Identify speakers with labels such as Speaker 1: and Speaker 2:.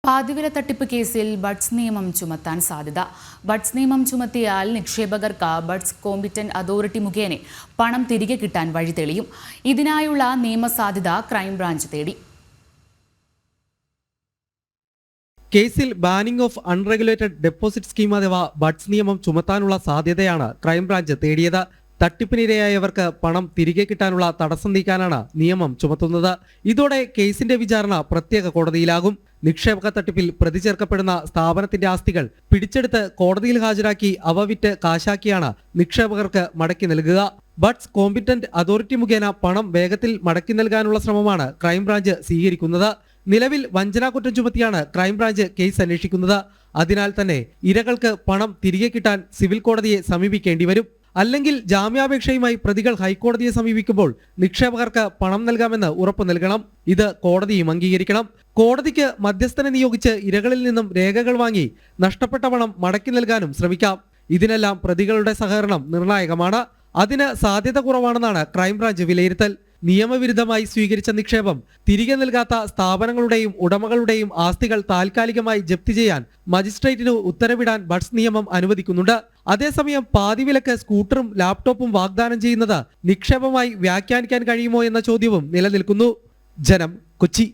Speaker 1: പാതിവില തട്ടിപ്പ് കേസിൽ ബഡ്സ് നിയമം ചുമത്താൻ സാധ്യത. ബഡ്സ് നിയമം ചുമത്തിയാൽ നിക്ഷേപകർക്ക് ബഡ്സ് കോമ്പറ്റന്റ് അതോറിറ്റി മുഖേന പണം തിരികെ കിട്ടാൻ വഴി തെളിയും. ഇതിനായുള്ള നിയമസാധ്യത ക്രൈംബ്രാഞ്ച് തേടി.
Speaker 2: കേസിൽ ബാനിംഗ് ഓഫ് അൺറെഗുലേറ്റഡ് ഡെപ്പോസിറ്റ് സ്കീം അഥവാ ബഡ്സ് നിയമം ചുമത്താനുള്ള സാധ്യതയാണ് ക്രൈംബ്രാഞ്ച് തേടിയത്. തട്ടിപ്പിനിരയായവർക്ക് പണം തിരികെ കിട്ടാനുള്ള തടസ്സം നീക്കാനാണ് നിയമം ചുമത്തുന്നത്. ഇതോടെ കേസിന്റെ വിചാരണ പ്രത്യേക കോടതിയിലാകും. നിക്ഷേപക തട്ടിപ്പിൽ പ്രതി ചേർക്കപ്പെടുന്ന സ്ഥാപനത്തിന്റെ ആസ്തികൾ പിടിച്ചെടുത്ത് കോടതിയിൽ ഹാജരാക്കി അവ വിറ്റ് കാശാക്കിയാണ് നിക്ഷേപകർക്ക് മടക്കി നൽകുക. ബഡ്സ് കോമ്പറ്റന്റ് അതോറിറ്റി മുഖേന പണം വേഗത്തിൽ മടക്കി നൽകാനുള്ള ശ്രമമാണ് ക്രൈംബ്രാഞ്ച് സ്വീകരിക്കുന്നത്. നിലവിൽ വഞ്ചനാകുറ്റം ചുമത്തിയാണ് ക്രൈംബ്രാഞ്ച് കേസ് അന്വേഷിക്കുന്നത്. അതിനാൽ തന്നെ ഇരകൾക്ക് പണം തിരികെ കിട്ടാൻ സിവിൽ കോടതിയെ സമീപിക്കേണ്ടി വരും. അല്ലെങ്കിൽ ജാമ്യാപേക്ഷയുമായി പ്രതികൾ ഹൈക്കോടതിയെ സമീപിക്കുമ്പോൾ നിക്ഷേപകർക്ക് പണം നൽകാമെന്ന് ഉറപ്പു നൽകണം. ഇത് കോടതിയും അംഗീകരിക്കണം. കോടതിക്ക് മധ്യസ്ഥനെ നിയോഗിച്ച് ഇരകളിൽ നിന്നും രേഖകൾ വാങ്ങി നഷ്ടപ്പെട്ട പണം മടക്കി നൽകാനും ശ്രമിക്കാം. ഇതിനെല്ലാം പ്രതികളുടെ സഹകരണം നിർണായകമാണ്. അതിന് സാധ്യത കുറവാണെന്നാണ് ക്രൈംബ്രാഞ്ച് വിലയിരുത്തൽ. നിയമവിരുദ്ധമായി സ്വീകരിച്ച നിക്ഷേപം തിരികെ നൽകാത്ത സ്ഥാപനങ്ങളുടെയും ഉടമകളുടെയും ആസ്തികൾ താൽക്കാലികമായി ജപ്തി ചെയ്യാൻ മജിസ്ട്രേറ്റിന് ഉത്തരവിടാൻ ബഡ്സ് നിയമം അനുവദിക്കുന്നുണ്ട്. അതേസമയം പാതിവിലക്ക് സ്കൂട്ടറും ലാപ്ടോപ്പും വാഗ്ദാനം ചെയ്യുന്നത് നിക്ഷേപമായി വ്യാഖ്യാനിക്കാൻ കഴിയുമോ എന്ന ചോദ്യവും നിലനിൽക്കുന്നു. ജനം, കൊച്ചി.